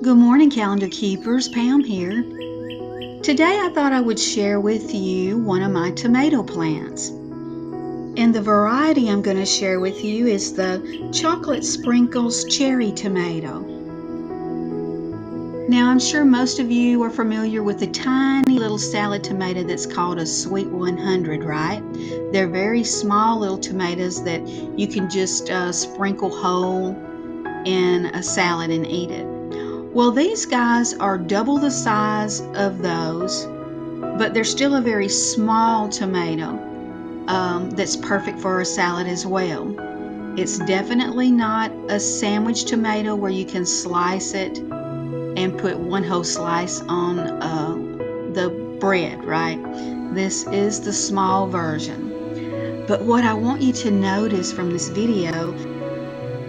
Good morning, calendar keepers. Pam here. Today I thought I would share with you one of my tomato plants. And the variety I'm going to share with you is the Chocolate Sprinkles Cherry Tomato. Now I'm sure most of you are familiar with the tiny little salad tomato that's called a Sweet 100, right? They're very small little tomatoes that you can just sprinkle whole in a salad and eat it. Well, these guys are double the size of those, but they're still a very small tomato that's perfect for a salad as well. It's definitely not a sandwich tomato where you can slice it and put one whole slice on the bread, right? This is the small version. But what I want you to notice from this video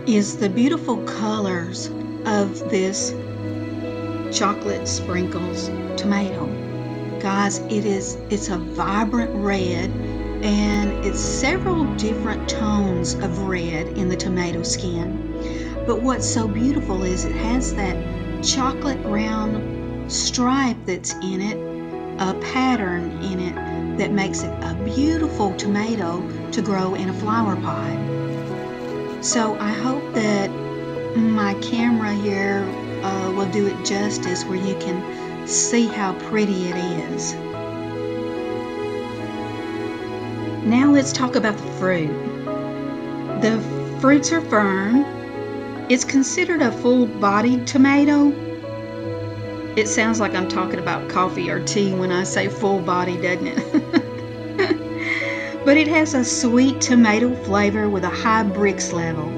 is the beautiful colors of this Chocolate Sprinkles tomato. Guys, it's a vibrant red, and it's several different tones of red in the tomato skin. But what's so beautiful is it has that chocolate round stripe that's in it, a pattern in it that makes it a beautiful tomato to grow in a flower pot. So I hope that my camera here will do it justice where you can see how pretty it is. Now let's talk about the fruit. The fruits are firm. It's considered a full-bodied tomato. It sounds like I'm talking about coffee or tea when I say full-bodied, doesn't it? But it has a sweet tomato flavor with a high Brix level.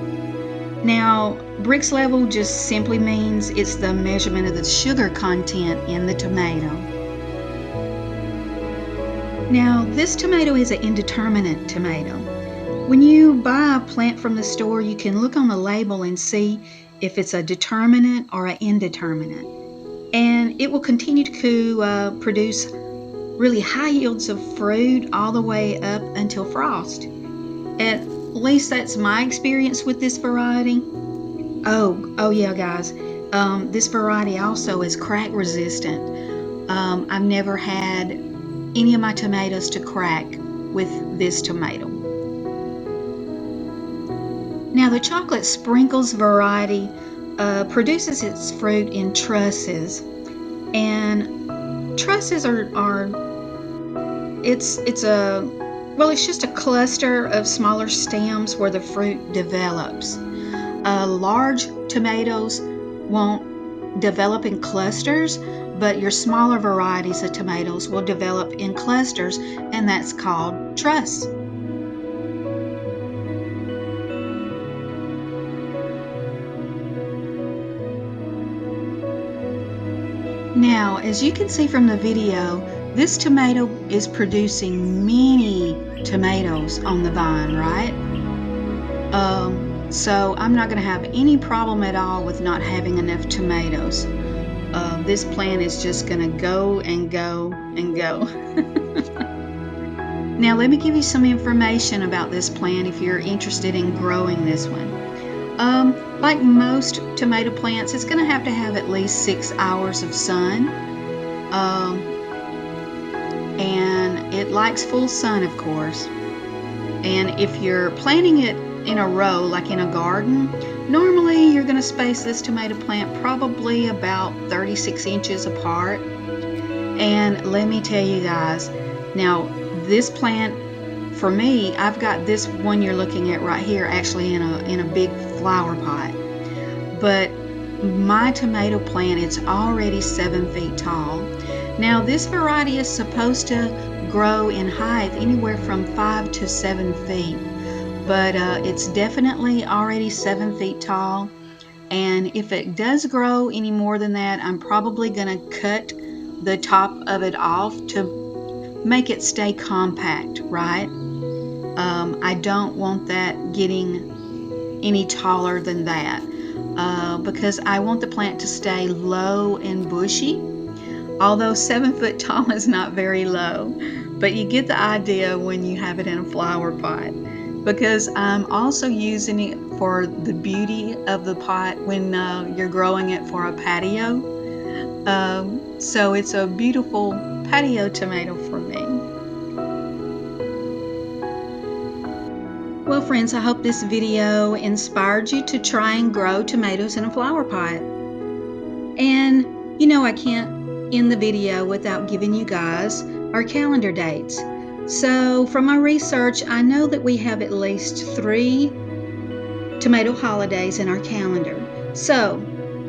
Now, Brix level just simply means it's the measurement of the sugar content in the tomato. Now, this tomato is an indeterminate tomato. When you buy a plant from the store, you can look on the label and see if it's a determinate or an indeterminate. And it will continue to produce really high yields of fruit all the way up until frost. At least that's my experience with this variety. Oh yeah, guys. This variety also is crack resistant. I've never had any of my tomatoes to crack with this tomato. Now the Chocolate Sprinkles variety produces its fruit in trusses, and trusses it's just a cluster of smaller stems where the fruit develops. Large tomatoes won't develop in clusters, but your smaller varieties of tomatoes will develop in clusters, and that's called truss. Now, as you can see from the video, this tomato is producing many tomatoes on the vine, right? So I'm not going to have any problem at all with not having enough tomatoes. This plant is just going to go and go and go. Now let me give you some information about this plant if you're interested in growing this one. Like most tomato plants, it's going to have at least 6 hours of sun. And it likes full sun, of course. And if you're planting it in a row, like in a garden, normally you're going to space this tomato plant probably about 36 inches apart. And let me tell you guys, now this plant, for me, I've got this one you're looking at right here actually in a big flower pot. But my tomato plant, it's already 7 feet tall. Now this variety is supposed to grow in height anywhere from 5 to 7 feet, but it's definitely already 7 feet tall. And if it does grow any more than that, I'm probably going to cut the top of it off to make it stay compact, right? I don't want that getting any taller than that because I want the plant to stay low and bushy. Although 7 foot tall is not very low, but you get the idea when you have it in a flower pot. because I'm also using it for the beauty of the pot when you're growing it for a patio. So it's a beautiful patio tomato for me. Well, friends, I hope this video inspired you to try and grow tomatoes in a flower pot. And you know, I can't end the video without giving you guys our calendar dates. So from my research, I know that we have at least 3 tomato holidays in our calendar. So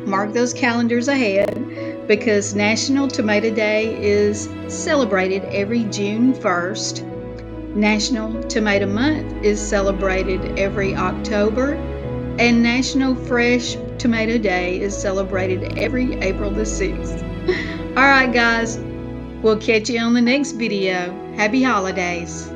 mark those calendars ahead, because National Tomato Day is celebrated every June 1st. National Tomato Month is celebrated every October, and National Fresh Tomato Day is celebrated every April the 6th. All right, guys, we'll catch you on the next video. Happy holidays.